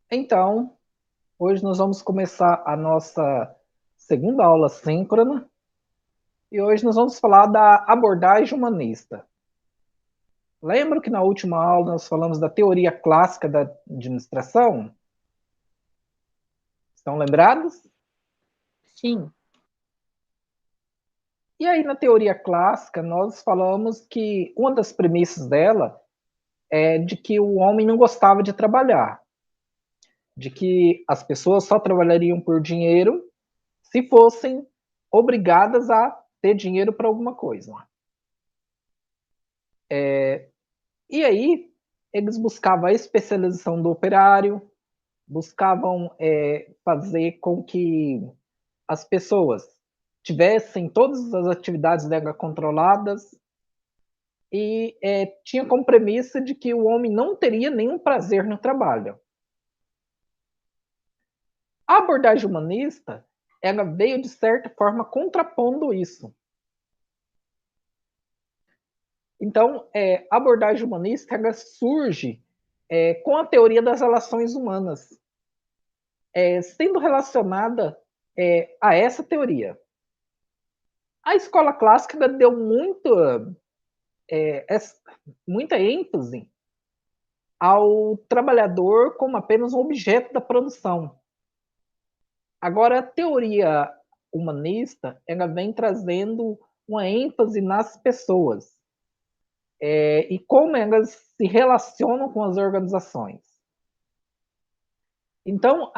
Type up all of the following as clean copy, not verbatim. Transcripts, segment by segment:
Então, hoje nós vamos começar a nossa segunda aula síncrona e hoje nós vamos falar da abordagem humanista. Lembra que na última aula nós falamos da teoria clássica da administração? Estão lembrados? Sim. E aí, na teoria clássica, nós falamos que uma das premissas dela é de que o homem não gostava de trabalhar, de que as pessoas só trabalhariam por dinheiro se fossem obrigadas a ter dinheiro para alguma coisa. E aí, eles buscavam a especialização do operário, buscavam fazer com que as pessoas tivessem todas as atividades dela controladas e tinha como premissa de que o homem não teria nenhum prazer no trabalho. A abordagem humanista, ela veio de certa forma contrapondo isso. Então, a abordagem humanista ela surge com a teoria das relações humanas, sendo relacionada a essa teoria. A escola clássica deu muita ênfase ao trabalhador como apenas um objeto da produção. Agora, a teoria humanista ela vem trazendo uma ênfase nas pessoas e como elas se relacionam com as organizações. Então,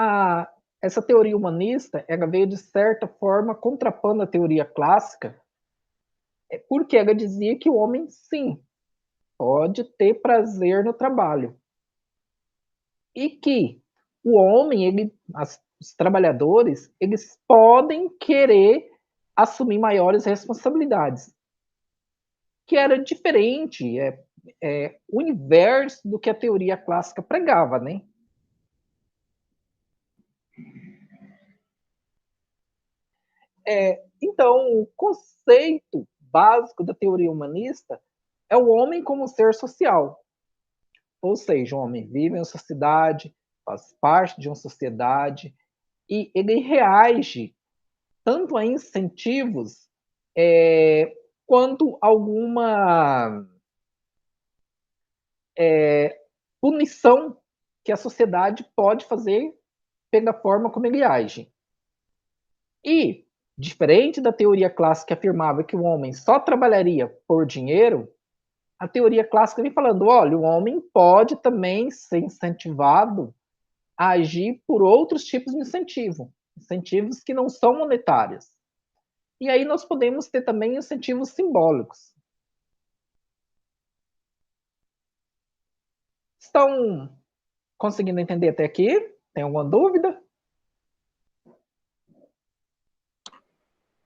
essa teoria humanista ela veio, de certa forma, contrapondo a teoria clássica, porque ela dizia que o homem, sim, pode ter prazer no trabalho. E que o homem, os trabalhadores, eles podem querer assumir maiores responsabilidades. Que era diferente, o inverso do que a teoria clássica pregava, né? Então, o conceito básico da teoria humanista é o homem como ser social. Ou seja, o homem vive em uma sociedade, faz parte de uma sociedade, e ele reage tanto a incentivos quanto alguma punição que a sociedade pode fazer pela forma como ele age. E, diferente da teoria clássica que afirmava que o homem só trabalharia por dinheiro, a teoria clássica vem falando, olha, o homem pode também ser incentivado a agir por outros tipos de incentivo, incentivos que não são monetários. E aí nós podemos ter também incentivos simbólicos. Estão conseguindo entender até aqui? Tem alguma dúvida?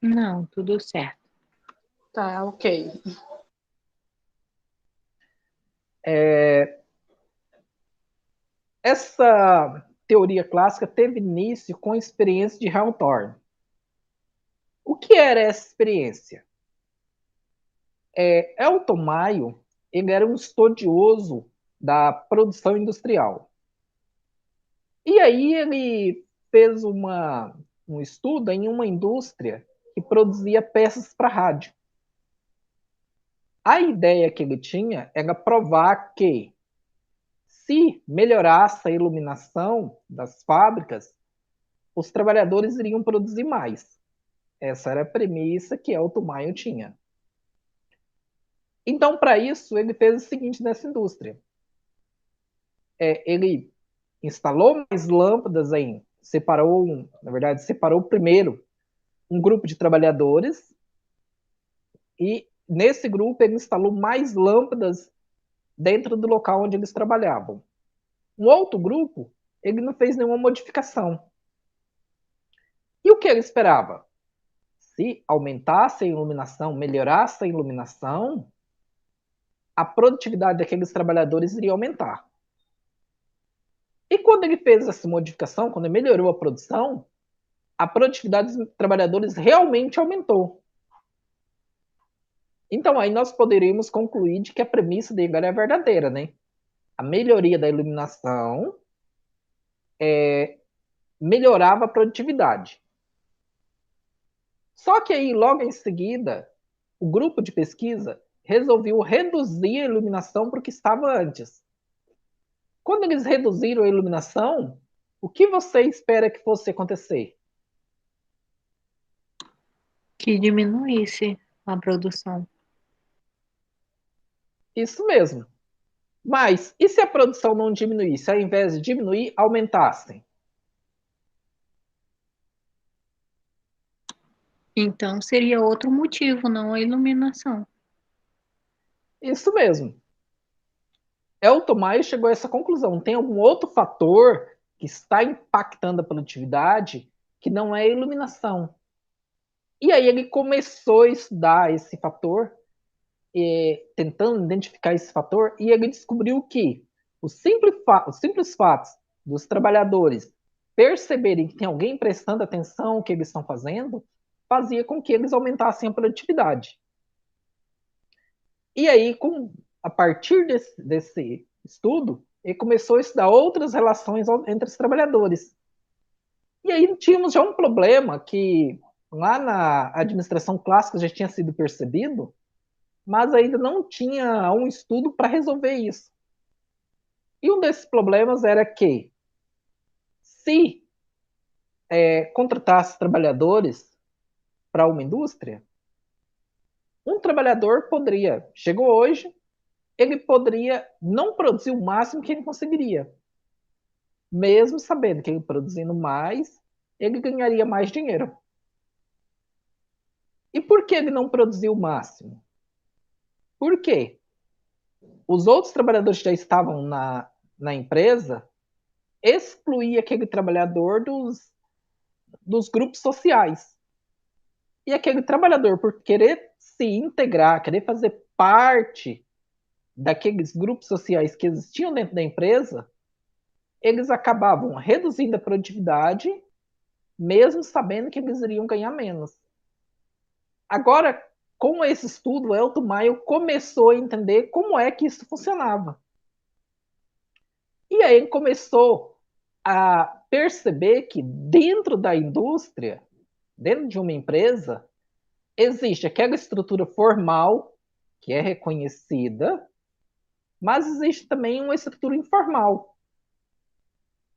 Não, tudo certo. Tá, ok. Essa teoria clássica teve início com a experiência de Hawthorne. O que era essa experiência? Elton Mayo, ele era um estudioso da produção industrial. E aí ele fez um estudo em uma indústria que produzia peças para rádio. A ideia que ele tinha era provar que, se melhorasse a iluminação das fábricas, os trabalhadores iriam produzir mais. Essa era a premissa que Elton Mayo tinha. Então, para isso, ele fez o seguinte nessa indústria. Ele instalou mais lâmpadas separou primeiro um grupo de trabalhadores e nesse grupo ele instalou mais lâmpadas dentro do local onde eles trabalhavam. Um outro grupo, ele não fez nenhuma modificação. E o que ele esperava? Se aumentasse a iluminação, melhorasse a iluminação, a produtividade daqueles trabalhadores iria aumentar. E quando ele fez essa modificação, quando ele melhorou a produtividade dos trabalhadores realmente aumentou. Então aí nós poderíamos concluir de que a premissa dele é verdadeira, né? A melhoria da iluminação melhorava a produtividade. Só que aí, logo em seguida, o grupo de pesquisa resolveu reduzir a iluminação para o que estava antes. Quando eles reduziram a iluminação, o que você espera que fosse acontecer? Que diminuísse a produção. Isso mesmo. Mas, e se a produção não diminuísse? Ao invés de diminuir, aumentasse? Então seria outro motivo, não a iluminação. Isso mesmo. Elton Maio chegou a essa conclusão. Tem algum outro fator que está impactando a produtividade que não é a iluminação. E aí ele começou a estudar esse fator, tentando identificar esse fator, e ele descobriu que os simples fatos dos trabalhadores perceberem que tem alguém prestando atenção no que eles estão fazendo, fazia com que eles aumentassem a produtividade. E aí, a partir desse estudo, ele começou a estudar outras relações entre os trabalhadores. E aí tínhamos já um problema que lá na administração clássica já tinha sido percebido, mas ainda não tinha um estudo para resolver isso. E um desses problemas era que, se contratasse trabalhadores para uma indústria, um trabalhador poderia, chegou hoje, ele poderia não produzir o máximo que ele conseguiria. Mesmo sabendo que ele produzindo mais, ele ganharia mais dinheiro. E por que ele não produziu o máximo? Por quê? Os outros trabalhadores que já estavam na empresa excluía aquele trabalhador dos grupos sociais. E aquele trabalhador, por querer se integrar, querer fazer parte daqueles grupos sociais que existiam dentro da empresa, eles acabavam reduzindo a produtividade, mesmo sabendo que eles iriam ganhar menos. Agora, com esse estudo, o Elton Maio começou a entender como é que isso funcionava. E aí ele começou a perceber que dentro da indústria, dentro de uma empresa, existe aquela estrutura formal, que é reconhecida, mas existe também uma estrutura informal.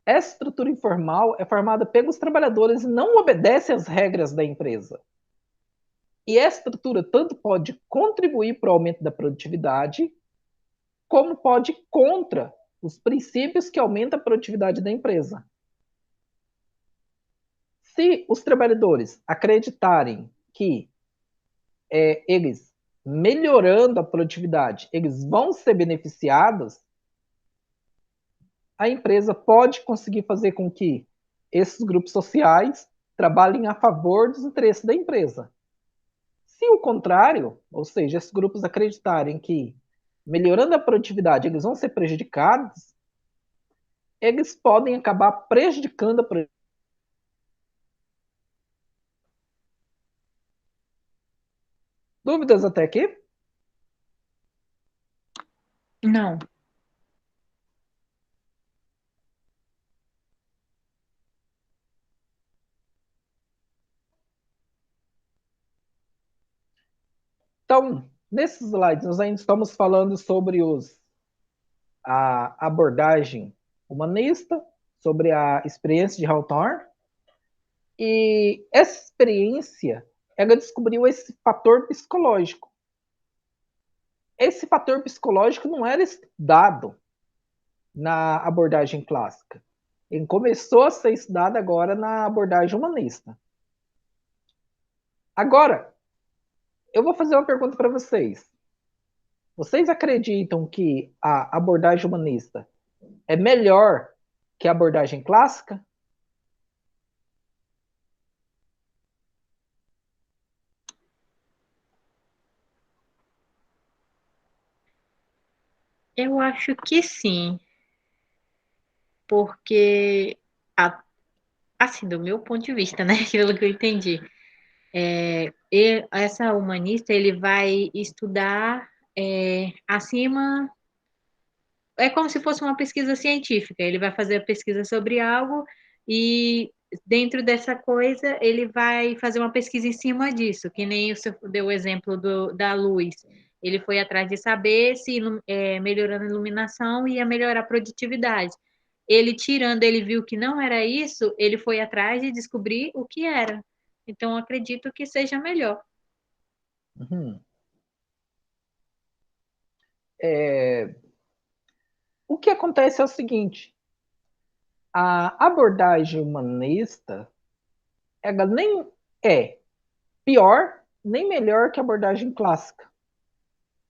Essa estrutura informal é formada pelos trabalhadores e não obedece às regras da empresa. E essa estrutura tanto pode contribuir para o aumento da produtividade, como pode ir contra os princípios que aumentam a produtividade da empresa. Se os trabalhadores acreditarem que eles, melhorando a produtividade, eles vão ser beneficiados, a empresa pode conseguir fazer com que esses grupos sociais trabalhem a favor dos interesses da empresa. Se o contrário, ou seja, esses grupos acreditarem que melhorando a produtividade eles vão ser prejudicados, eles podem acabar prejudicando a produtividade. Dúvidas até aqui? Não. Então, nesses slides, nós ainda estamos falando sobre a abordagem humanista, sobre a experiência de Hawthorne. E essa experiência, ela descobriu esse fator psicológico. Esse fator psicológico não era estudado na abordagem clássica. Ele começou a ser estudado agora na abordagem humanista. Agora, eu vou fazer uma pergunta para vocês. Vocês acreditam que a abordagem humanista é melhor que a abordagem clássica? Eu acho que sim, porque, assim, do meu ponto de vista, né, pelo que eu entendi, essa humanista, ele vai estudar acima é como se fosse uma pesquisa científica. Ele vai fazer a pesquisa sobre algo e dentro dessa coisa ele vai fazer uma pesquisa em cima disso, que nem o senhor deu o exemplo da luz. Ele foi atrás de saber se melhorando a iluminação ia melhorar a produtividade. Ele tirando, ele viu que não era isso, ele foi atrás de descobrir o que era. Então, acredito que seja melhor. Uhum. O que acontece é o seguinte: a abordagem humanista, ela nem é pior nem melhor que a abordagem clássica.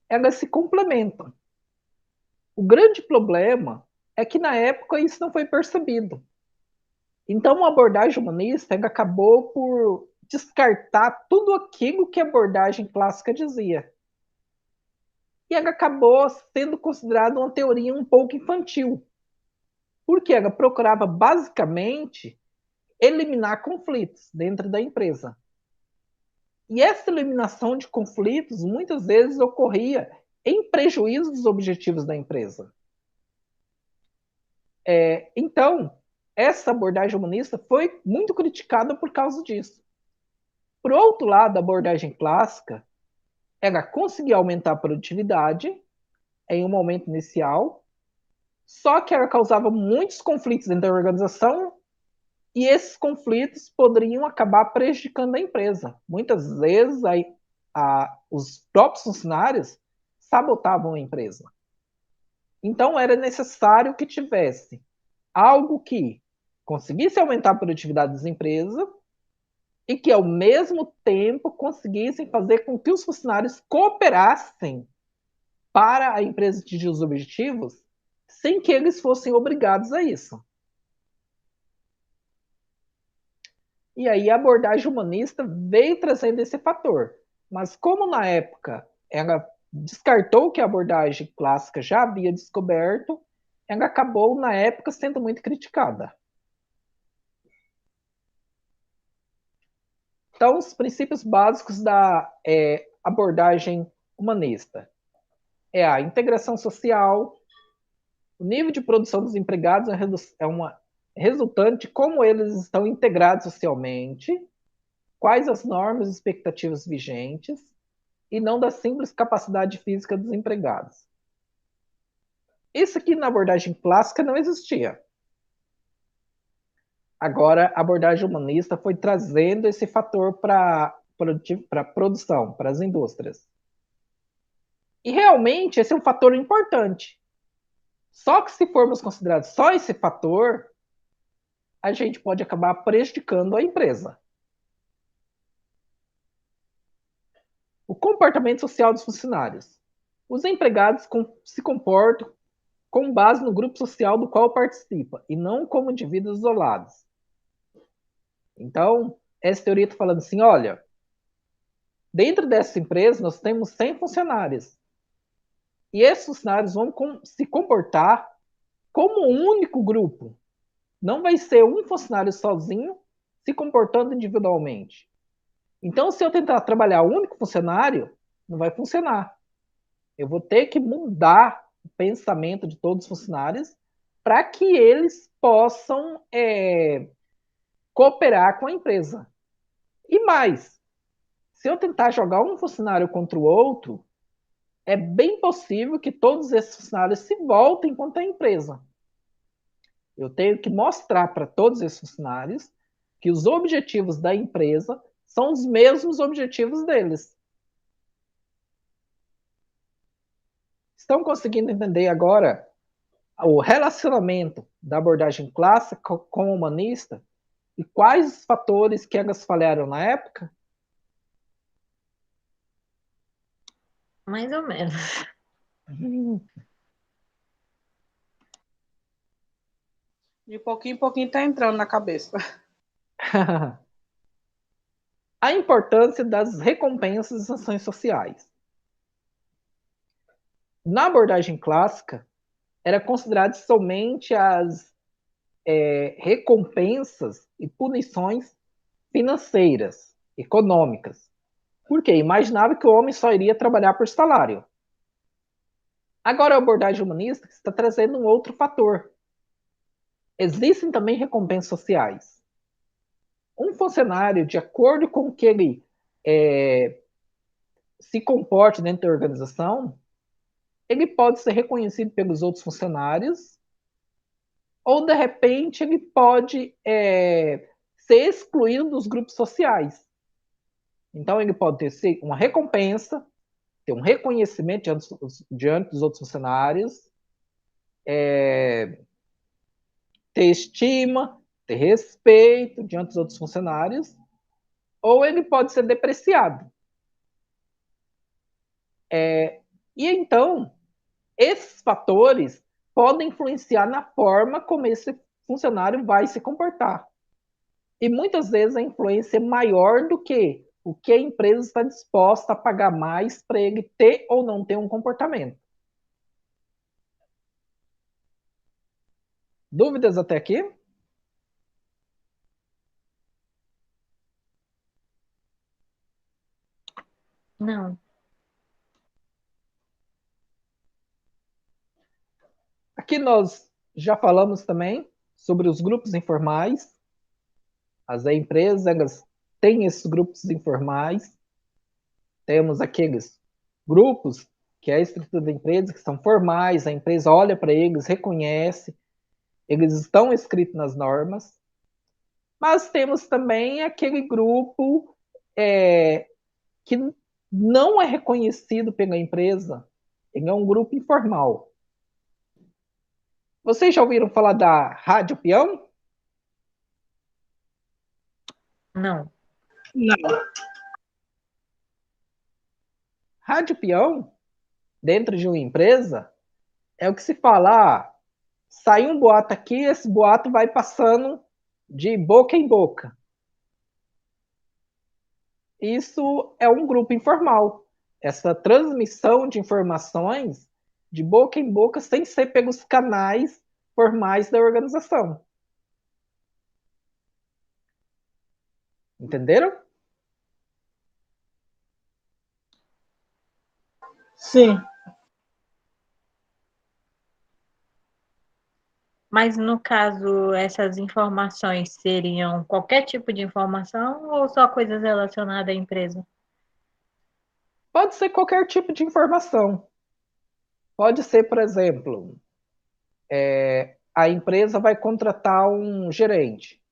Elas se complementam. O grande problema é que na época isso não foi percebido. Então, a abordagem humanista acabou por descartar tudo aquilo que a abordagem clássica dizia. E ela acabou sendo considerada uma teoria um pouco infantil, porque ela procurava basicamente eliminar conflitos dentro da empresa. E essa eliminação de conflitos muitas vezes ocorria em prejuízo dos objetivos da empresa. Então, essa abordagem humanista foi muito criticada por causa disso. Por outro lado, a abordagem clássica, ela conseguia aumentar a produtividade em um momento inicial, só que ela causava muitos conflitos dentro da organização e esses conflitos poderiam acabar prejudicando a empresa. Muitas vezes, os próprios funcionários sabotavam a empresa. Então, era necessário que tivesse algo que conseguisse aumentar a produtividade das empresas e que, ao mesmo tempo, conseguissem fazer com que os funcionários cooperassem para a empresa atingir os objetivos sem que eles fossem obrigados a isso. E aí a abordagem humanista veio trazendo esse fator. Mas como na época ela descartou o que a abordagem clássica já havia descoberto, ela acabou na época sendo muito criticada. Então, os princípios básicos da abordagem humanista é a integração social, o nível de produção dos empregados é uma resultante de como eles estão integrados socialmente, quais as normas e expectativas vigentes, e não da simples capacidade física dos empregados. Isso aqui na abordagem clássica não existia. Agora, a abordagem humanista foi trazendo esse fator para a produção, para as indústrias. E realmente esse é um fator importante. Só que se formos considerar só esse fator, a gente pode acabar prejudicando a empresa. O comportamento social dos funcionários. Os empregados se comportam com base no grupo social do qual participa, e não como indivíduos isolados. Então, essa teoria está falando assim, olha, dentro dessa empresa nós temos 100 funcionários, e esses funcionários vão se comportar como um único grupo. Não vai ser um funcionário sozinho se comportando individualmente. Então, se eu tentar trabalhar um único funcionário, não vai funcionar. Eu vou ter que mudar o pensamento de todos os funcionários para que eles possam cooperar com a empresa. E mais, se eu tentar jogar um funcionário contra o outro, é bem possível que todos esses funcionários se voltem contra a empresa. Eu tenho que mostrar para todos esses funcionários que os objetivos da empresa são os mesmos objetivos deles. Estão conseguindo entender agora o relacionamento da abordagem clássica com o humanista e quais os fatores que elas falharam na época? Mais ou menos. De pouquinho em pouquinho tá entrando na cabeça. A importância das recompensas e sanções sociais. Na abordagem clássica, era considerado somente as recompensas e punições financeiras, econômicas. Por quê? Imaginava que o homem só iria trabalhar por salário. Agora, a abordagem humanista está trazendo um outro fator. Existem também recompensas sociais. Um funcionário, de acordo com o que ele se comporte dentro da organização, ele pode ser reconhecido pelos outros funcionários, ou, de repente, ele pode ser excluído dos grupos sociais. Então, ele pode ter uma recompensa, ter um reconhecimento diante dos outros funcionários, ter estima, ter respeito diante dos outros funcionários, ou ele pode ser depreciado. E então, esses fatores podem influenciar na forma como esse funcionário vai se comportar. E muitas vezes a influência é maior do que o que a empresa está disposta a pagar mais para ele ter ou não ter um comportamento. Dúvidas até aqui? Não. Aqui nós já falamos também sobre os grupos informais. As empresas, elas têm esses grupos informais. Temos aqueles grupos que é a estrutura da empresa, que são formais, a empresa olha para eles, reconhece, eles estão escritos nas normas. Mas temos também aquele grupo que não é reconhecido pela empresa, ele é um grupo informal. Vocês já ouviram falar da Rádio Peão? Não. Não. Rádio Peão, dentro de uma empresa, é o que se fala, sai um boato aqui, esse boato vai passando de boca em boca. Isso é um grupo informal. Essa transmissão de informações de boca em boca sem ser pelos canais formais da organização. Entenderam? Sim. Mas, no caso, essas informações seriam qualquer tipo de informação ou só coisas relacionadas à empresa? Pode ser qualquer tipo de informação. Pode ser, por exemplo, a empresa vai contratar um gerente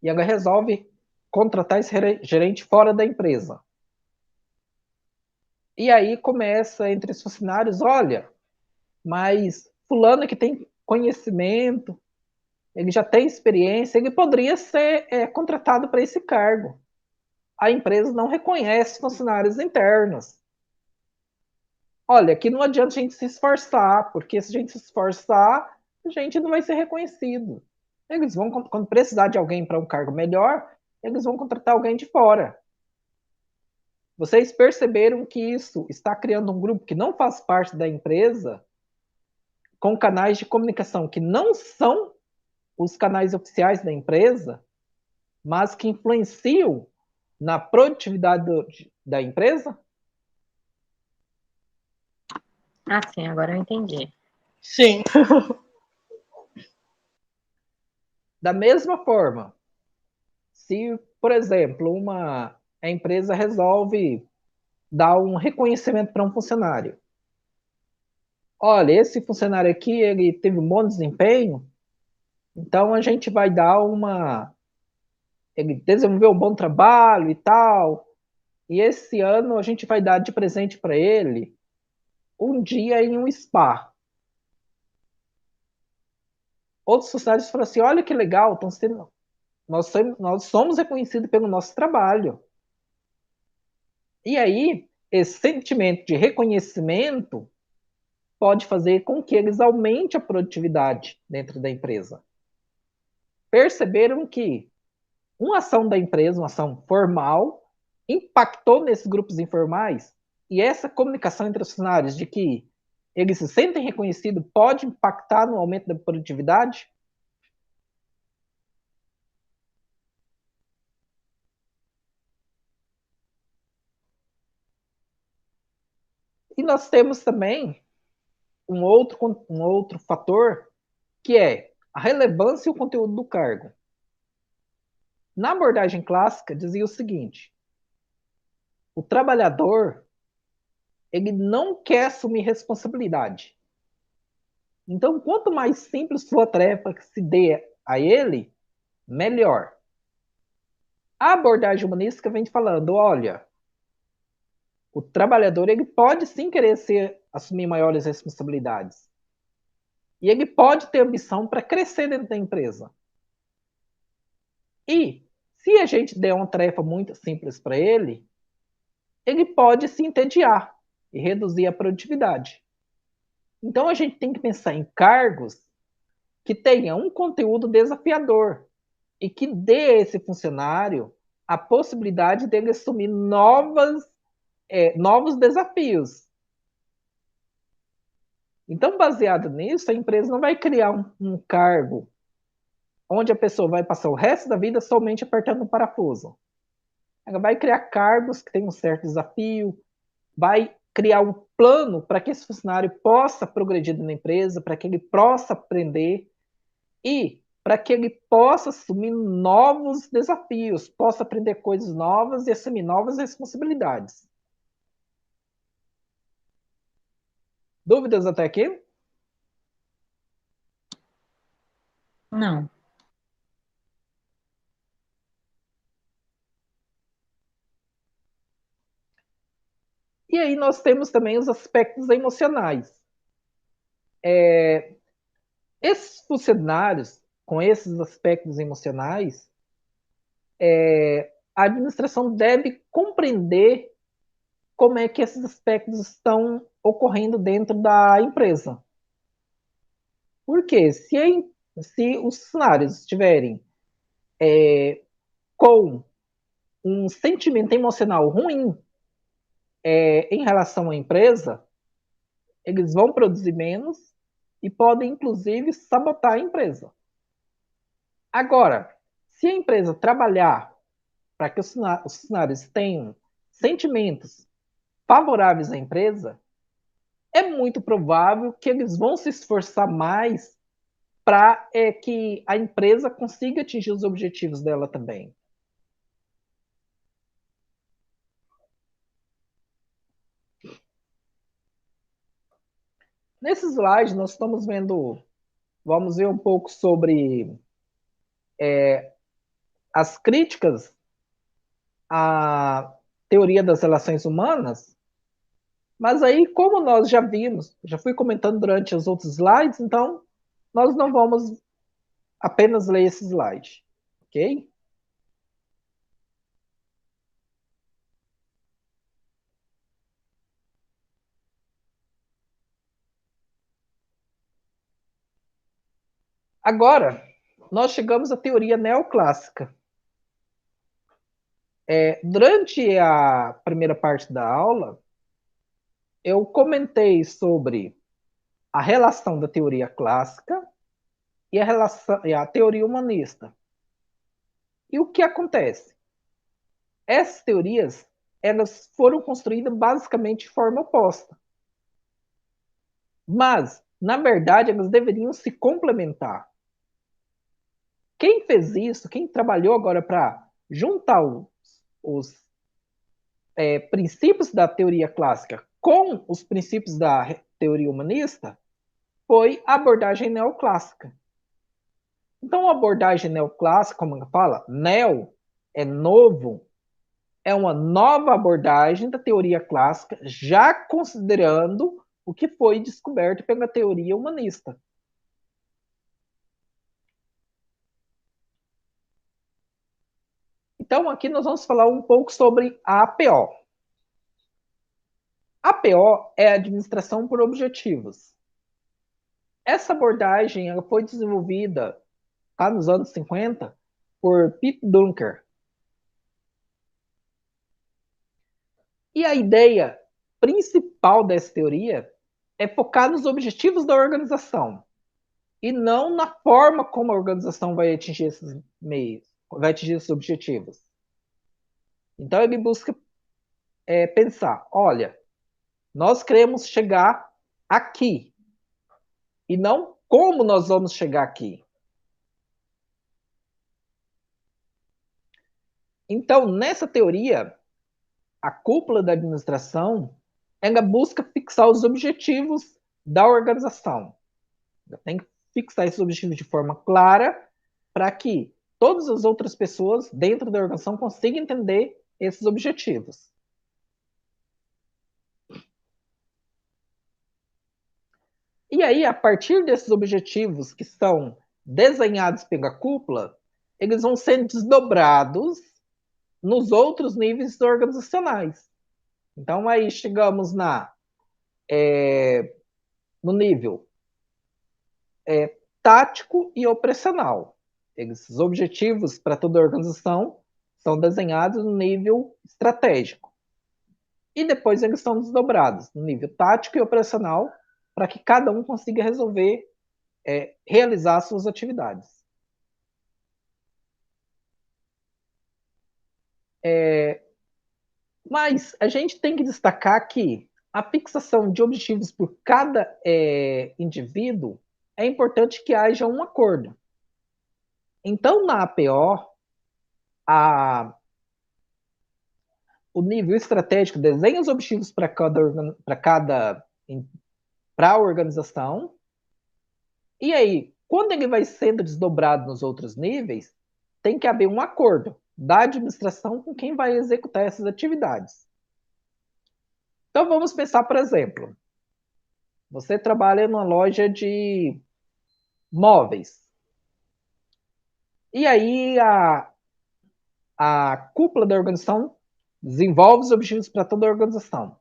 e ela resolve contratar esse gerente fora da empresa. E aí começa entre os funcionários, olha, mas fulano que tem conhecimento, ele já tem experiência, ele poderia ser contratado para esse cargo. A empresa não reconhece funcionários internos. Olha, aqui não adianta a gente se esforçar, porque se a gente se esforçar, a gente não vai ser reconhecido. Eles vão, quando precisar de alguém para um cargo melhor, eles vão contratar alguém de fora. Vocês perceberam que isso está criando um grupo que não faz parte da empresa, com canais de comunicação que não são os canais oficiais da empresa, mas que influenciam na produtividade da empresa? Ah, sim, agora eu entendi. Sim. Da mesma forma, se, por exemplo, a empresa resolve dar um reconhecimento para um funcionário. Olha, esse funcionário aqui, ele teve um bom desempenho, então a gente vai dar ele desenvolveu um bom trabalho e tal, e esse ano a gente vai dar de presente para ele um dia em um spa. Outros funcionários falam assim, olha que legal, nós somos reconhecidos pelo nosso trabalho. E aí, esse sentimento de reconhecimento pode fazer com que eles aumentem a produtividade dentro da empresa. Perceberam que uma ação da empresa, uma ação formal, impactou nesses grupos informais, e essa comunicação entre os funcionários de que eles se sentem reconhecidos pode impactar no aumento da produtividade? E nós temos também um outro fator, que é a relevância e o conteúdo do cargo. Na abordagem clássica, dizia o seguinte: o trabalhador, ele não quer assumir responsabilidade. Então, quanto mais simples for a tarefa que se dê a ele, melhor. A abordagem humanística vem falando, olha, o trabalhador ele pode sim querer assumir maiores responsabilidades. E ele pode ter ambição para crescer dentro da empresa. E se a gente der uma tarefa muito simples para ele, ele pode se entediar e reduzir a produtividade. Então a gente tem que pensar em cargos que tenham um conteúdo desafiador e que dê a esse funcionário a possibilidade dele assumir novos desafios. Então, baseado nisso, a empresa não vai criar um cargo onde a pessoa vai passar o resto da vida somente apertando um parafuso. Ela vai criar cargos que têm um certo desafio, vai criar um plano para que esse funcionário possa progredir na empresa, para que ele possa aprender e para que ele possa assumir novos desafios, possa aprender coisas novas e assumir novas responsabilidades. Dúvidas até aqui? Não. E aí nós temos também os aspectos emocionais. Esses funcionários, com esses aspectos emocionais, a administração deve compreender como é que esses aspectos estão ocorrendo dentro da empresa. Porque se os funcionários estiverem com um sentimento emocional ruim em relação à empresa, eles vão produzir menos e podem, inclusive, sabotar a empresa. Agora, se a empresa trabalhar para que os funcionários tenham sentimentos favoráveis à empresa, é muito provável que eles vão se esforçar mais para que a empresa consiga atingir os objetivos dela também. Nesse slide, nós estamos vamos ver um pouco sobre as críticas à teoria das relações humanas, mas aí, como nós já vimos, já fui comentando durante os outros slides, então nós não vamos apenas ler esse slide, ok? Agora, nós chegamos à teoria neoclássica. Durante a primeira parte da aula, eu comentei sobre a relação da teoria clássica e a teoria humanista. E o que acontece? Essas teorias elas foram construídas basicamente de forma oposta. Mas, na verdade, elas deveriam se complementar. Quem fez isso, quem trabalhou agora para juntar os princípios da teoria clássica com os princípios da teoria humanista, foi a abordagem neoclássica. Então, a abordagem neoclássica, como ela fala, neo é novo, é uma nova abordagem da teoria clássica, já considerando o que foi descoberto pela teoria humanista. Então, aqui nós vamos falar um pouco sobre a APO. A APO é a administração por objetivos. Essa abordagem ela foi desenvolvida nos anos 50 por Pete Drucker. E a ideia principal dessa teoria é focar nos objetivos da organização e não na forma como a organização vai atingir esses meios, vai atingir esses objetivos. Então ele busca pensar, olha, nós queremos chegar aqui, e não como nós vamos chegar aqui. Então, nessa teoria, a cúpula da administração, ela busca fixar os objetivos da organização. Ela tem que fixar esses objetivos de forma clara para que todas as outras pessoas dentro da organização consigam entender esses objetivos. E aí, a partir desses objetivos que são desenhados pela cúpula, eles vão sendo desdobrados nos outros níveis organizacionais. Então, aí chegamos no nível tático e operacional. Esses objetivos para toda a organização são desenhados no nível estratégico. E depois eles são desdobrados no nível tático e operacional para que cada um consiga resolver, realizar suas atividades. Mas a gente tem que destacar que a fixação de objetivos por cada indivíduo é importante que haja um acordo. Então, na APO, o nível estratégico desenha os objetivos para a organização, e aí, quando ele vai sendo desdobrado nos outros níveis, tem que haver um acordo da administração com quem vai executar essas atividades. Então, vamos pensar, por exemplo, você trabalha numa loja de móveis. E aí, a cúpula da organização desenvolve os objetivos para toda a organização.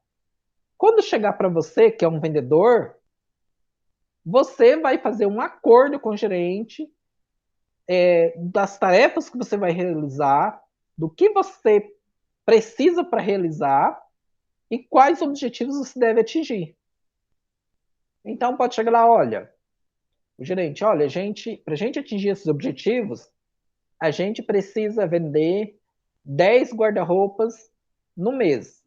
Quando chegar para você, que é um vendedor, você vai fazer um acordo com o gerente das tarefas que você vai realizar, do que você precisa para realizar e quais objetivos você deve atingir. Então, pode chegar lá, olha, o gerente, olha, para a gente atingir esses objetivos, a gente precisa vender 10 guarda-roupas no mês.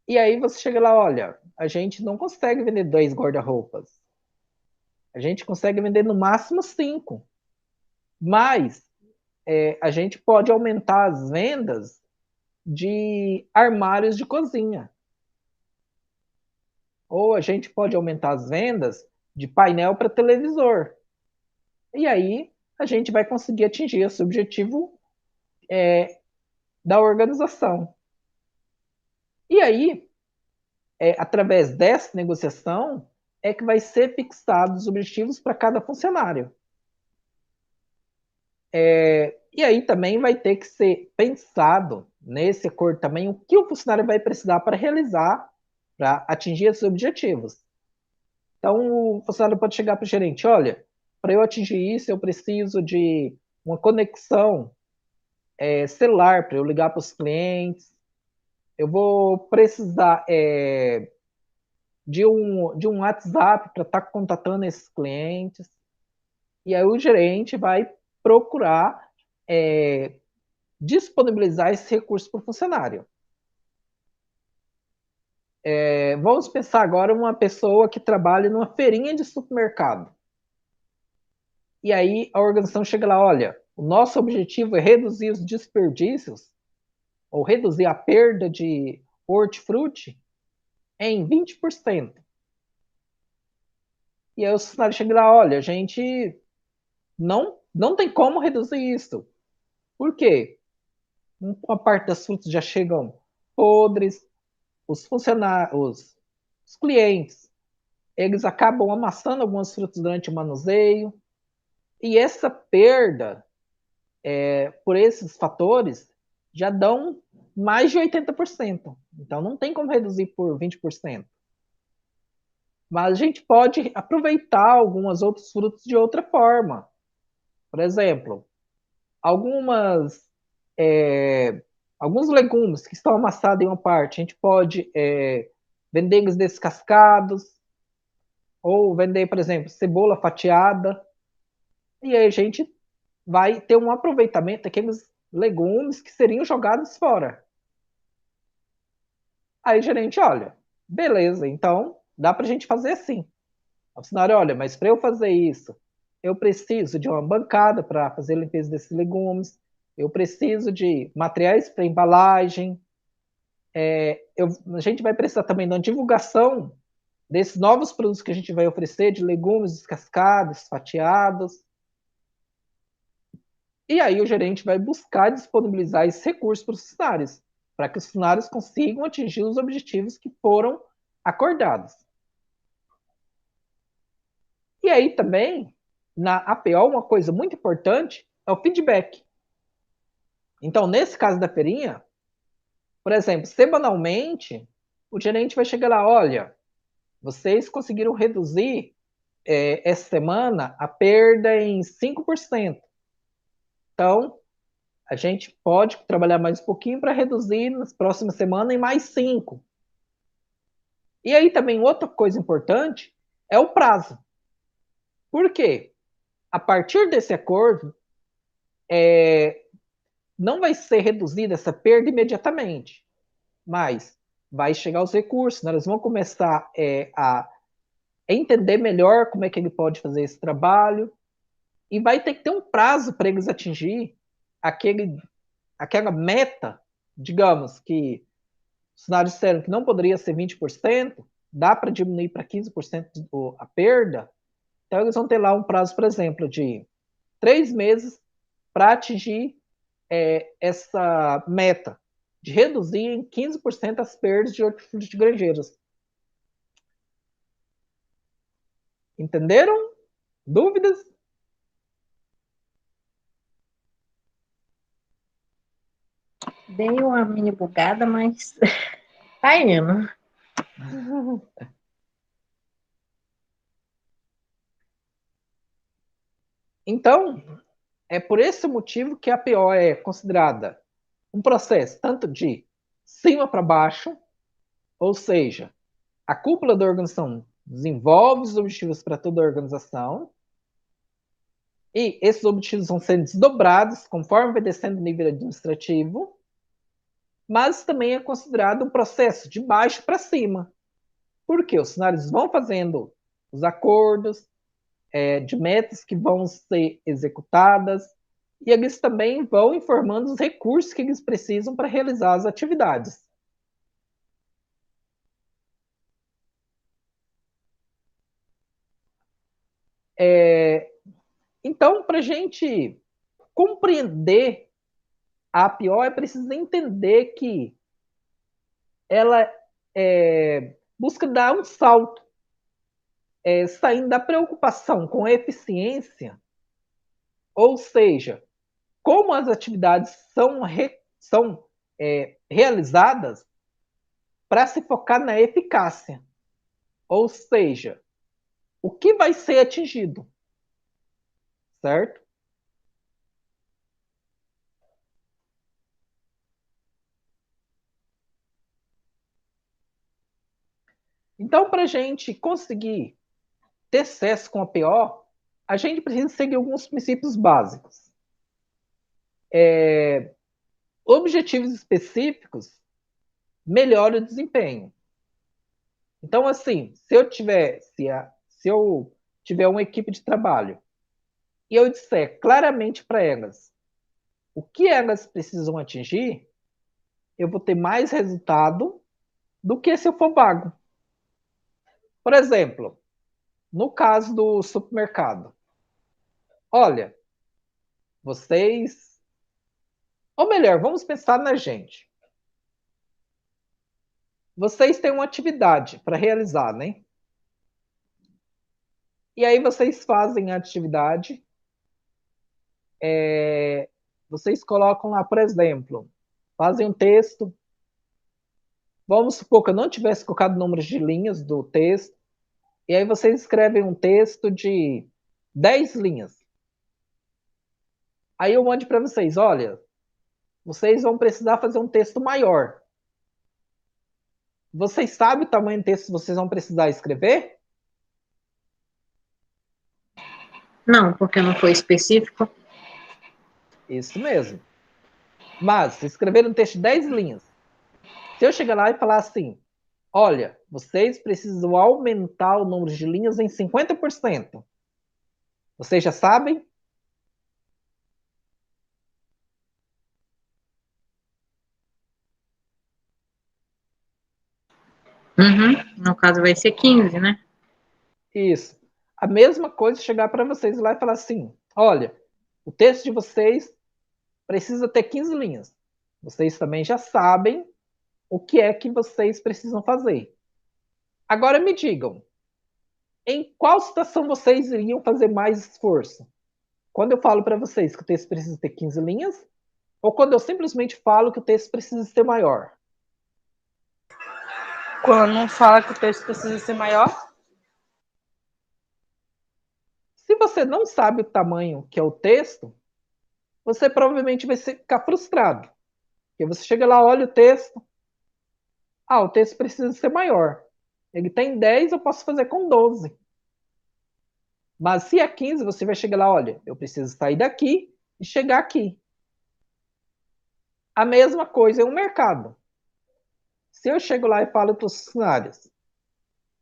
E aí você chega lá, olha, a gente não consegue vender 10 guarda-roupas. A gente consegue vender no máximo 5. Mas a gente pode aumentar as vendas de armários de cozinha. Ou a gente pode aumentar as vendas de painel para televisor. E aí a gente vai conseguir atingir esse objetivo da organização. E aí, através dessa negociação, é que vai ser fixados os objetivos para cada funcionário. E aí também vai ter que ser pensado nesse acordo também o que o funcionário vai precisar para realizar, para atingir esses objetivos. Então, o funcionário pode chegar para o gerente, olha, para eu atingir isso, eu preciso de uma conexão celular para eu ligar para os clientes, eu vou precisar de um WhatsApp para estar contatando esses clientes. E aí o gerente vai procurar disponibilizar esse recurso para o funcionário. Vamos pensar agora uma pessoa que trabalha numa feirinha de supermercado. E aí a organização chega lá, olha, o nosso objetivo é reduzir os desperdícios, ou reduzir a perda de hortifruti em 20%. E aí o funcionário chega lá, olha, a gente não tem como reduzir isso. Por quê? Uma parte das frutas já chegam podres, os funcionários, os clientes, eles acabam amassando algumas frutas durante o manuseio, e essa perda, por esses fatores, já dão mais de 80%. Então, não tem como reduzir por 20%. Mas a gente pode aproveitar algumas outros frutos de outra forma. Por exemplo, alguns legumes que estão amassados em uma parte, a gente pode vender eles descascados, ou vender, por exemplo, cebola fatiada, e aí a gente vai ter um aproveitamento daqueles legumes que seriam jogados fora. Aí o gerente, olha, beleza, então dá para a gente fazer assim. O funcionário, olha, mas para eu fazer isso, eu preciso de uma bancada para fazer a limpeza desses legumes, eu preciso de materiais para embalagem, a gente vai precisar também de uma divulgação desses novos produtos que a gente vai oferecer, de legumes descascados, fatiados. E aí o gerente vai buscar disponibilizar esses recursos para os funcionários, para que os funcionários consigam atingir os objetivos que foram acordados. E aí também, na APO, uma coisa muito importante é o feedback. Então, nesse caso da feirinha, por exemplo, semanalmente, o gerente vai chegar lá, olha, vocês conseguiram reduzir essa semana a perda em 5%. Então, a gente pode trabalhar mais um pouquinho para reduzir nas próximas semanas em mais 5%. E aí também outra coisa importante é o prazo. Por quê? A partir desse acordo, não vai ser reduzida essa perda imediatamente, mas vai chegar os recursos, né? Eles vão começar a entender melhor como é que ele pode fazer esse trabalho, e vai ter que ter um prazo para eles atingir aquela meta, digamos, que os funcionários disseram que não poderia ser 20%, dá para diminuir para 15% a perda, então eles vão ter lá um prazo, por exemplo, de 3 meses para atingir essa meta de reduzir em 15% as perdas de hortifruti de granjeiros. Entenderam? Dúvidas? Dei uma mini bugada, mas tá indo. Então, é por esse motivo que a APO é considerada um processo tanto de cima para baixo, ou seja, a cúpula da organização desenvolve os objetivos para toda a organização, e esses objetivos vão sendo desdobrados conforme vai descendo o nível administrativo, mas também é considerado um processo de baixo para cima, porque os funcionários vão fazendo os acordos de metas que vão ser executadas, e eles também vão informando os recursos que eles precisam para realizar as atividades. Então, para a gente compreender a APO, é preciso entender que ela busca dar um salto, saindo da preocupação com a eficiência, ou seja, como as atividades são realizadas, para se focar na eficácia, ou seja, o que vai ser atingido, certo? Então, para a gente conseguir ter sucesso com a PO, a gente precisa seguir alguns princípios básicos. Objetivos específicos melhoram o desempenho. Então, assim, se eu tiver uma equipe de trabalho e eu disser claramente para elas o que elas precisam atingir, eu vou ter mais resultado do que se eu for vago. Por exemplo, no caso do supermercado, olha, vocês... Ou melhor, vamos pensar na gente. Vocês têm uma atividade para realizar, né? E aí vocês fazem a atividade, vocês colocam lá, por exemplo, fazem um texto. Vamos supor que eu não tivesse colocado números de linhas do texto, e aí vocês escrevem um texto de 10 linhas. Aí eu mando para vocês, olha, vocês vão precisar fazer um texto maior. Vocês sabem o tamanho do texto que vocês vão precisar escrever? Não, porque não foi específico. Isso mesmo. Mas, se escrever um texto de 10 linhas, se eu chegar lá e falar assim, olha, vocês precisam aumentar o número de linhas em 50%. Vocês já sabem? No caso vai ser 15, né? Isso. A mesma coisa chegar para vocês lá e falar assim, olha, o texto de vocês precisa ter 15 linhas. Vocês também já sabem o que é que vocês precisam fazer. Agora me digam, em qual situação vocês iriam fazer mais esforço? Quando eu falo para vocês que o texto precisa ter 15 linhas, ou quando eu simplesmente falo que o texto precisa ser maior? Quando não fala que o texto precisa ser maior? Se você não sabe o tamanho que é o texto, você provavelmente vai ficar frustrado. Porque você chega lá, olha o texto. Ah, o texto precisa ser maior. Ele tem 10, eu posso fazer com 12. Mas se é 15, você vai chegar lá, olha, eu preciso sair daqui e chegar aqui. A mesma coisa é um mercado. Se eu chego lá e falo para os funcionários,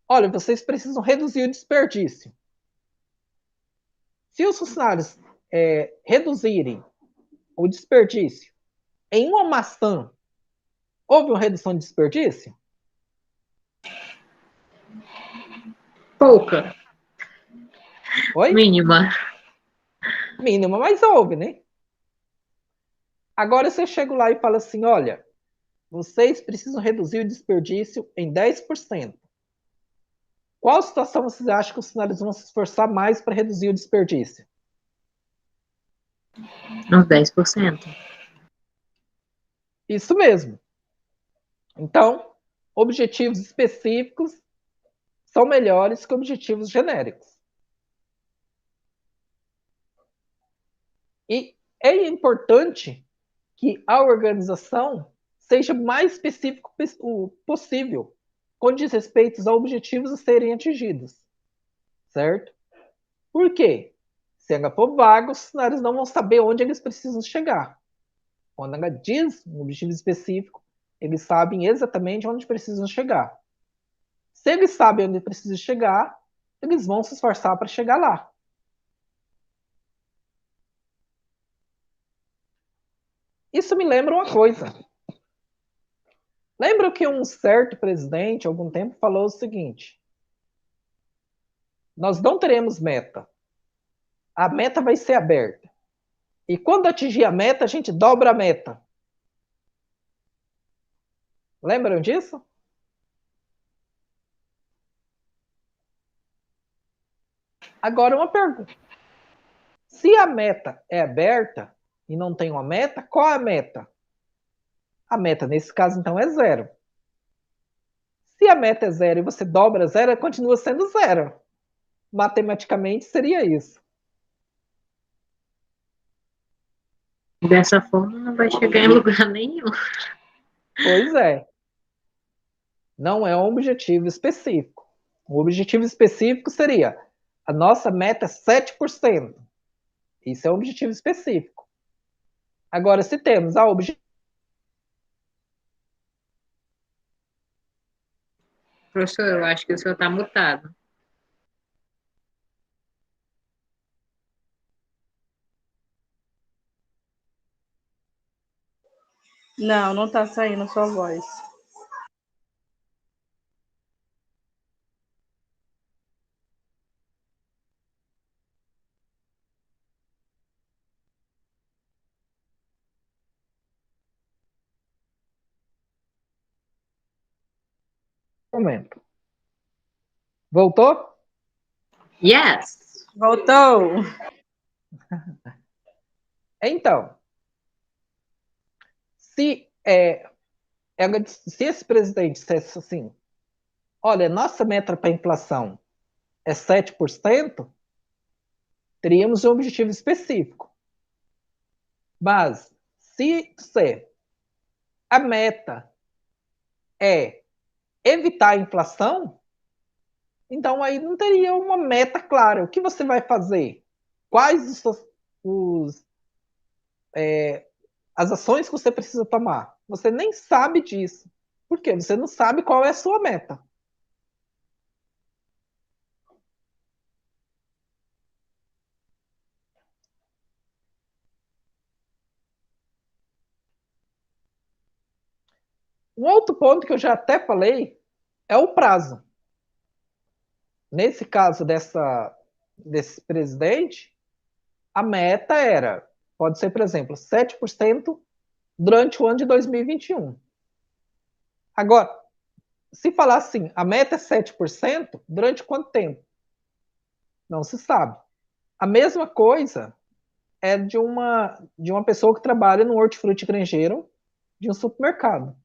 olha, vocês precisam reduzir o desperdício. Se os funcionários reduzirem o desperdício em uma maçã, houve uma redução de desperdício? Pouca. Oi? Mínima. Mínima, mas houve, né? Agora você chega lá e fala assim, olha, vocês precisam reduzir o desperdício em 10%. Qual situação vocês acham que os funcionários vão se esforçar mais para reduzir o desperdício? Uns 10%. Isso mesmo. Então, objetivos específicos são melhores que objetivos genéricos. E é importante que a organização seja mais específico possível com diz respeito a objetivos a serem atingidos. Certo? Por quê? Se ela for vaga, os funcionários não vão saber onde eles precisam chegar. Quando ela diz um objetivo específico, eles sabem exatamente onde precisam chegar. Se eles sabem onde precisam chegar, eles vão se esforçar para chegar lá. Isso me lembra uma coisa. Lembra que um certo presidente, há algum tempo, falou o seguinte: nós não teremos meta. A meta vai ser aberta. E quando atingir a meta, a gente dobra a meta. Lembram disso? Agora uma pergunta. Se a meta é aberta e não tem uma meta, qual é a meta? A meta, nesse caso, então, é zero. Se a meta é zero e você dobra zero, continua sendo zero. Matematicamente, seria isso. Dessa forma, não vai chegar em lugar nenhum. Pois é. Não é um objetivo específico. O objetivo específico seria: a nossa meta é 7%. Isso é um objetivo específico. Agora, se temos a objetivo. Professor, eu acho que o senhor está mutado. Não, não tá saindo a sua voz. Momento. Voltou? Yes! Voltou! Então, se esse presidente dissesse assim, olha, nossa meta para a inflação é 7%, teríamos um objetivo específico. Mas, se disser a meta é evitar a inflação, então aí não teria uma meta clara. O que você vai fazer? Quais as ações que você precisa tomar? Você nem sabe disso. Porque você não sabe qual é a sua meta. Um outro ponto que eu já até falei é o prazo. Nesse caso desse presidente, a meta era, pode ser, por exemplo, 7% durante o ano de 2021. Agora, se falar assim, a meta é 7%, durante quanto tempo? Não se sabe. A mesma coisa é de uma pessoa que trabalha no hortifruti granjeiro de um supermercado.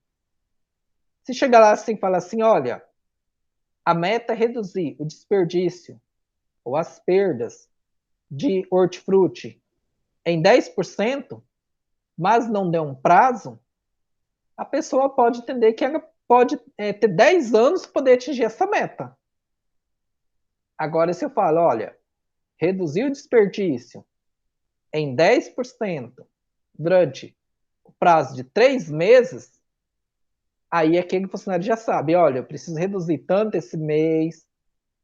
Se chegar lá assim e falar assim, olha, a meta é reduzir o desperdício ou as perdas de hortifruti em 10%, mas não der um prazo, a pessoa pode entender que ela pode ter 10 anos para poder atingir essa meta. Agora, se eu falo, olha, reduzir o desperdício em 10% durante o prazo de 3 meses, aí aquele funcionário já sabe, olha, eu preciso reduzir tanto esse mês,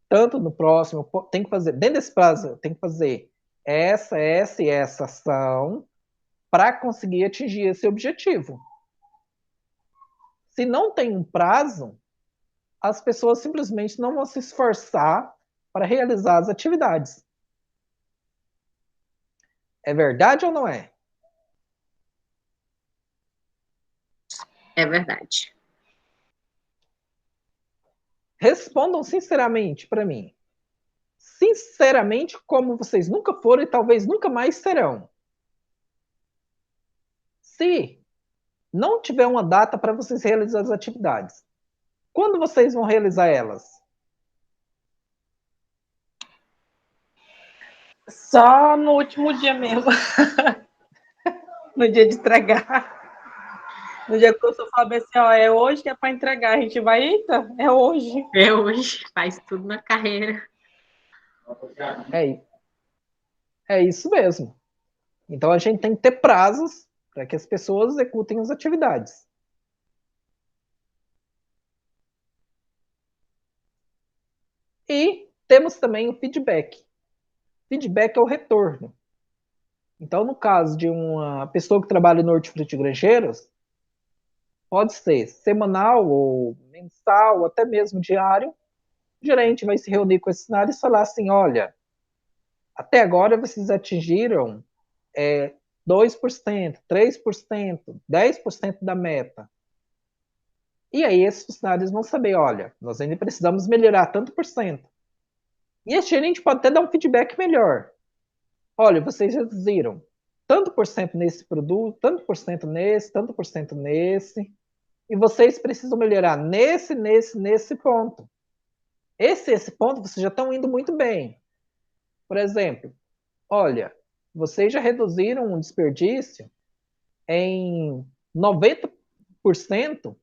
tanto no próximo, tem que fazer, dentro desse prazo, tem que fazer essa e essa ação para conseguir atingir esse objetivo. Se não tem um prazo, as pessoas simplesmente não vão se esforçar para realizar as atividades. É verdade ou não é? É verdade. Respondam sinceramente para mim. Sinceramente, como vocês nunca foram e talvez nunca mais serão. Se não tiver uma data para vocês realizar as atividades, quando vocês vão realizar elas? Só no último dia mesmo. No dia de entregar. No dia que o professor fala assim, ó, é hoje que é para entregar. A gente vai, eita, é hoje. É hoje, faz tudo na carreira. É isso mesmo. Então a gente tem que ter prazos para que as pessoas executem as atividades. E temos também o feedback. Feedback é o retorno. Então, no caso de uma pessoa que trabalha no hortifruti granjeiros, pode ser semanal ou mensal, ou até mesmo diário, o gerente vai se reunir com esse cenário e falar assim, olha, até agora vocês atingiram 2%, 3%, 10% da meta. E aí esses funcionários vão saber, olha, nós ainda precisamos melhorar tanto por cento. E esse gerente pode até dar um feedback melhor. Olha, vocês reduziram tanto por cento nesse produto, tanto por cento nesse, tanto por cento nesse, e vocês precisam melhorar nesse ponto. Esse ponto vocês já estão indo muito bem. Por exemplo, olha, vocês já reduziram o desperdício em 90%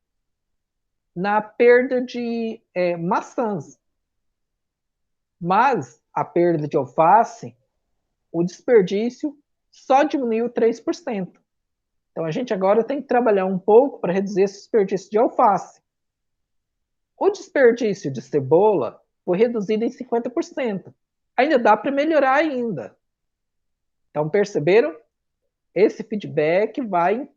na perda de maçãs. Mas a perda de alface, o desperdício só diminuiu 3%. Então a gente agora tem que trabalhar um pouco para reduzir esse desperdício de alface. O desperdício de cebola foi reduzido em 50%. Ainda dá para melhorar ainda. Então perceberam? Esse feedback vai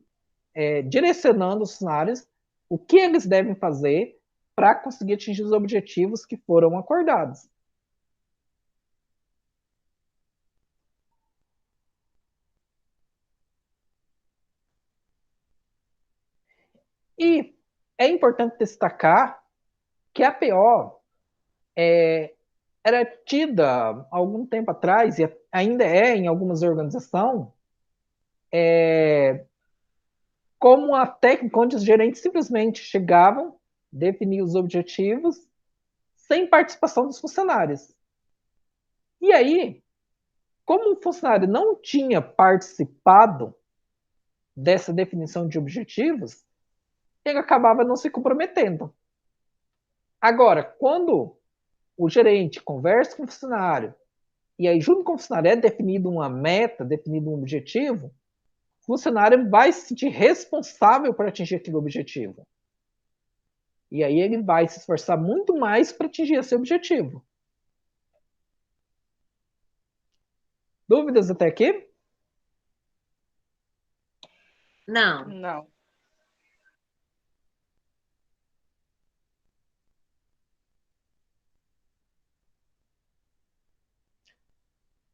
direcionando os funcionários o que eles devem fazer para conseguir atingir os objetivos que foram acordados. E é importante destacar que a PO era tida há algum tempo atrás, e ainda é em algumas organizações, como a técnica onde os gerentes simplesmente chegavam, definiam os objetivos, sem participação dos funcionários. E aí, como o funcionário não tinha participado dessa definição de objetivos, ele acabava não se comprometendo. Agora, quando o gerente conversa com o funcionário, e aí junto com o funcionário é definido uma meta, definido um objetivo, o funcionário vai se sentir responsável por atingir aquele objetivo. E aí ele vai se esforçar muito mais para atingir esse objetivo. Dúvidas até aqui? Não. Não.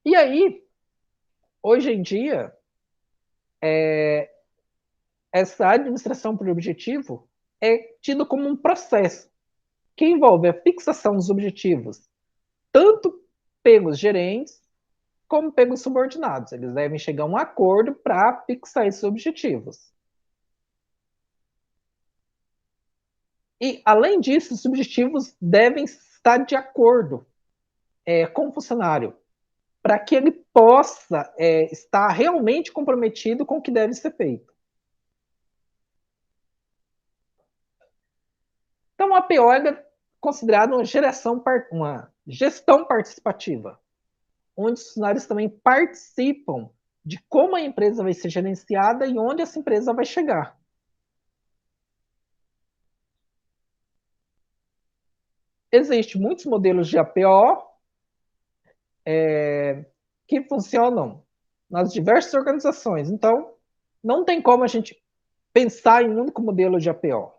E aí, hoje em dia, essa administração por objetivo é tido como um processo que envolve a fixação dos objetivos, tanto pelos gerentes como pelos subordinados. Eles devem chegar a um acordo para fixar esses objetivos. E, além disso, os objetivos devem estar de acordo com o funcionário, para que ele possa estar realmente comprometido com o que deve ser feito. Então, a PO é considerada uma gestão participativa, onde os funcionários também participam de como a empresa vai ser gerenciada e onde essa empresa vai chegar. Existem muitos modelos de APO que funcionam nas diversas organizações. Então, não tem como a gente pensar em um único modelo de APO.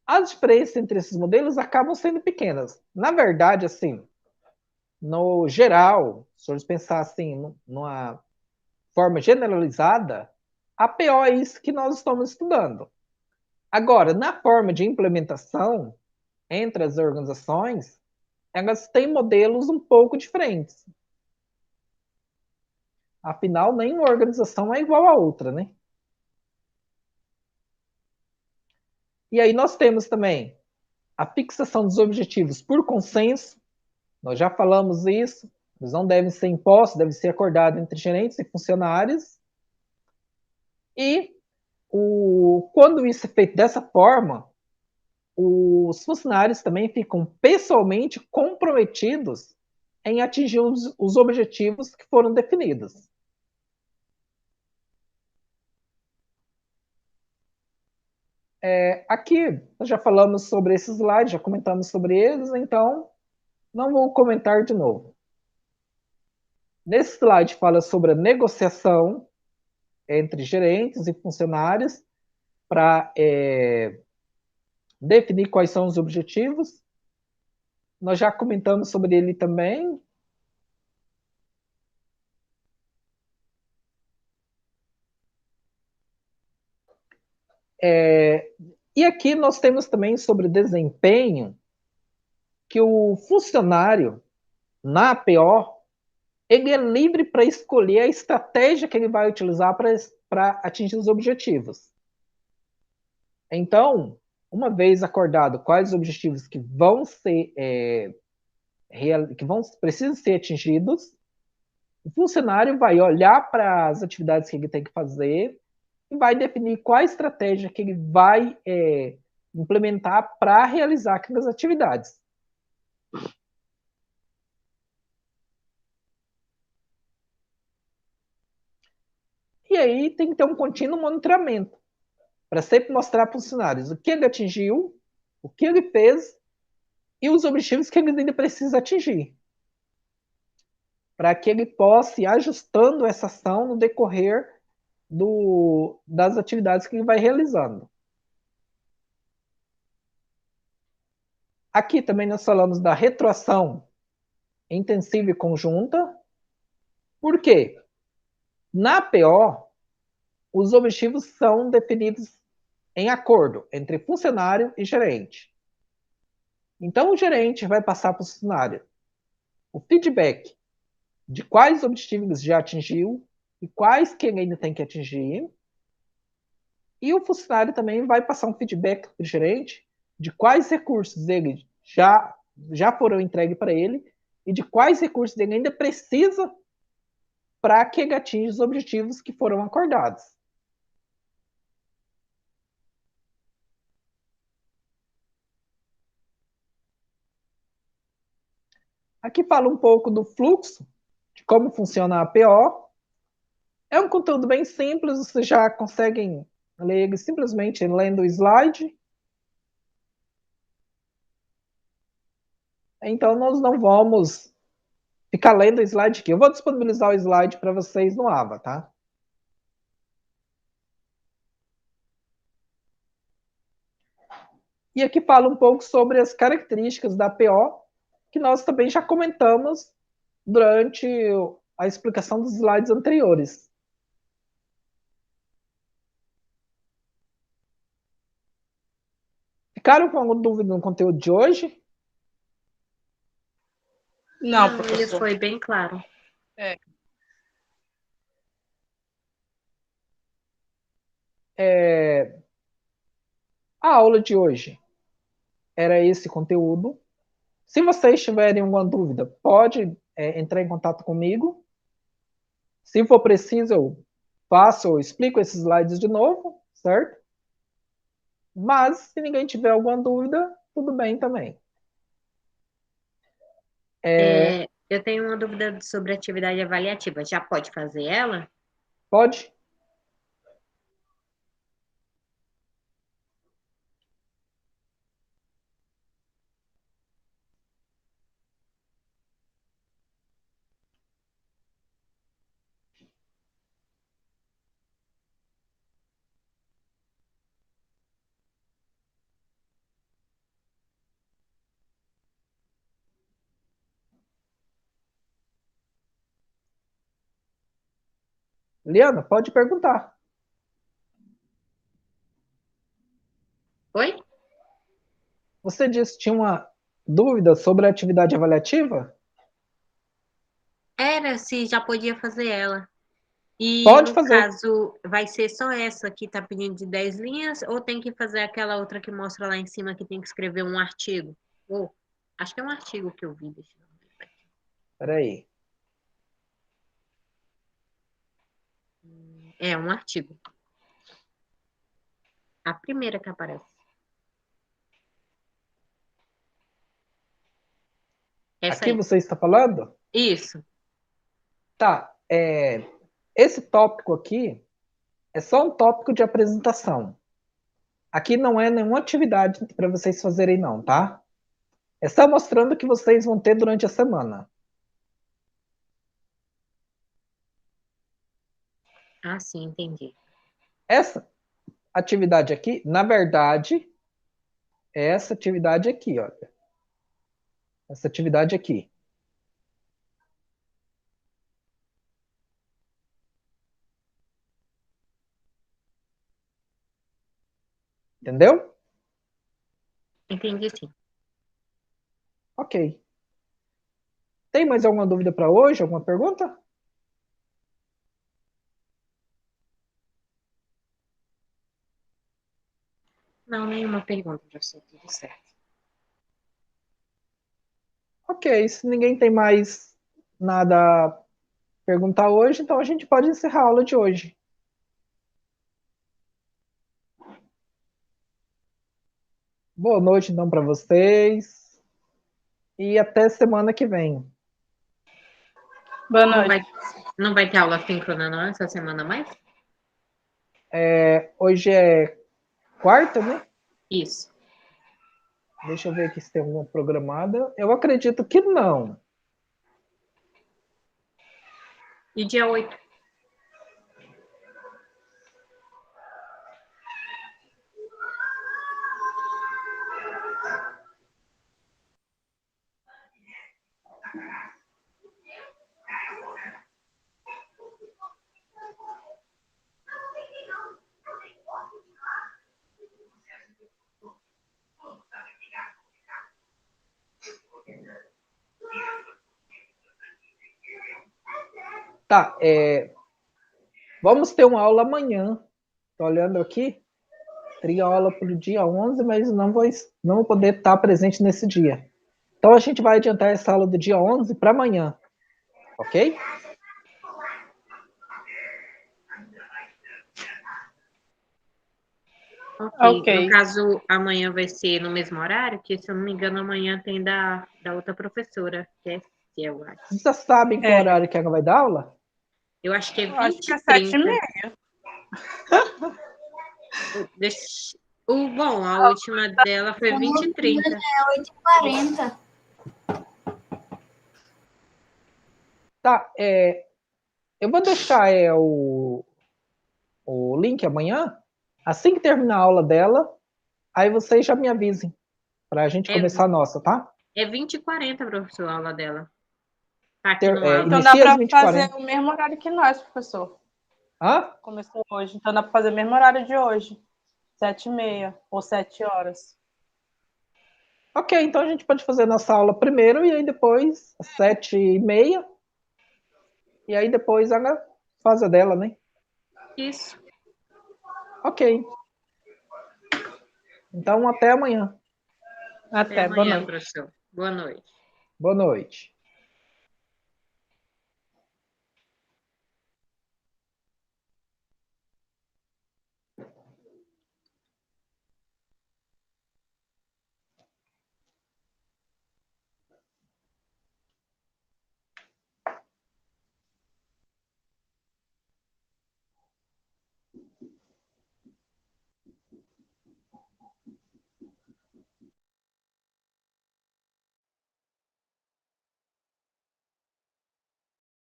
As diferenças entre esses modelos acabam sendo pequenas. Na verdade, assim, no geral, se eu pensar assim, numa forma generalizada, a APO é isso que nós estamos estudando. Agora, na forma de implementação entre as organizações, elas têm modelos um pouco diferentes. Afinal, nenhuma organização é igual a outra, né? E aí nós temos também a fixação dos objetivos por consenso. Nós já falamos isso. Eles não devem ser impostos, devem ser acordados entre gerentes e funcionários. E quando isso é feito dessa forma, os funcionários também ficam pessoalmente comprometidos em atingir os objetivos que foram definidos. Aqui, nós já falamos sobre esses slides, já comentamos sobre eles, então não vou comentar de novo. Nesse slide fala sobre a negociação entre gerentes e funcionários para definir quais são os objetivos. Nós já comentamos sobre ele também. E aqui nós temos também sobre desempenho, que o funcionário, na APO, ele é livre para escolher a estratégia que ele vai utilizar para atingir os objetivos. Então, uma vez acordado quais os objetivos que vão ser precisam ser atingidos, o funcionário vai olhar para as atividades que ele tem que fazer e vai definir qual estratégia que ele vai implementar para realizar aquelas atividades. E aí tem que ter um contínuo monitoramento para sempre mostrar para os funcionários o que ele atingiu, o que ele fez e os objetivos que ele ainda precisa atingir, para que ele possa ir ajustando essa ação no decorrer das atividades que ele vai realizando. Aqui também nós falamos da retroação intensiva e conjunta. Por quê? Na PO, os objetivos são definidos em acordo entre funcionário e gerente. Então, o gerente vai passar para o funcionário o feedback de quais objetivos já atingiu e quais que ele ainda tem que atingir. E o funcionário também vai passar um feedback para o gerente de quais recursos ele já foram entregues para ele e de quais recursos ele ainda precisa para que ele atinja os objetivos que foram acordados. Aqui fala um pouco do fluxo, de como funciona a APO. É um conteúdo bem simples, vocês já conseguem ler ele simplesmente lendo o slide. Então, nós não vamos ficar lendo o slide aqui. Eu vou disponibilizar o slide para vocês no Ava, tá? E aqui fala um pouco sobre as características da PO, que nós também já comentamos durante a explicação dos slides anteriores. Ficaram com alguma dúvida no conteúdo de hoje? Não, ele professor. foi bem claro. A aula de hoje era esse conteúdo. Se vocês tiverem alguma dúvida, pode entrar em contato comigo. Se for preciso, eu faço ou explico esses slides de novo, certo? Mas, se ninguém tiver alguma dúvida, tudo bem também. Eu tenho uma dúvida sobre atividade avaliativa. Já pode fazer ela? Pode? Liana, pode perguntar. Oi? Você disse que tinha uma dúvida sobre a atividade avaliativa? Era se já podia fazer ela. E, Pode no fazer. caso, vai ser só essa que está pedindo de 10 linhas ou tem que fazer aquela outra que mostra lá em cima que tem que escrever um artigo? Acho que é um artigo que eu vi. Espera aí. É um artigo. A primeira que aparece. Essa Aqui aí. você está falando? Isso. Tá. Esse tópico aqui é só um tópico de apresentação. Aqui não é nenhuma atividade para vocês fazerem, não, tá? É só mostrando o que vocês vão ter durante a semana. Ah, sim, entendi. Essa atividade aqui, na verdade, é essa atividade aqui, olha. Essa atividade aqui. Entendeu? Entendi, sim. Ok. Tem mais alguma dúvida para hoje? Alguma pergunta? Não, nenhuma pergunta, professor. Tudo certo. Ok, se ninguém tem mais nada a perguntar hoje, então a gente pode encerrar a aula de hoje. Boa noite, então, para vocês. E até semana que vem. Boa noite. Não vai ter aula síncrona, não, essa semana mais? Hoje é quarta, né? Isso. Deixa eu ver aqui se tem alguma programada. Eu acredito que não. E dia 8? Tá, vamos ter uma aula amanhã. Tô olhando aqui. Teria aula para o dia 11, mas não vou poder estar presente nesse dia. Então a gente vai adiantar essa aula do dia 11 para amanhã. Ok? Ok. No caso, amanhã vai ser no mesmo horário, que se eu não me engano, amanhã tem da outra professora, que é eu acho. Vocês já sabem qual horário que ela vai dar aula? Eu acho que é 20 Acho que é 7h30. Bom, a última dela foi 20h30. É 8h40. Tá, eu vou deixar o link amanhã, assim que terminar a aula dela, aí vocês já me avisem, para a gente É, começar a nossa, tá? é 20h40, professor, a aula dela. Tá aqui no mapa. Então dá Inicia às para 20h40. fazer o mesmo horário que nós, professor. Hã? Começou hoje, então dá para fazer o mesmo horário de hoje. 7h30 ou 7 horas. Ok, então a gente pode fazer nossa aula primeiro e aí depois, às 7h30, e aí depois ela faz a dela, né? Isso. Ok. Então, até amanhã. Até Até, boa amanhã, noite. professor. Boa noite. Boa noite.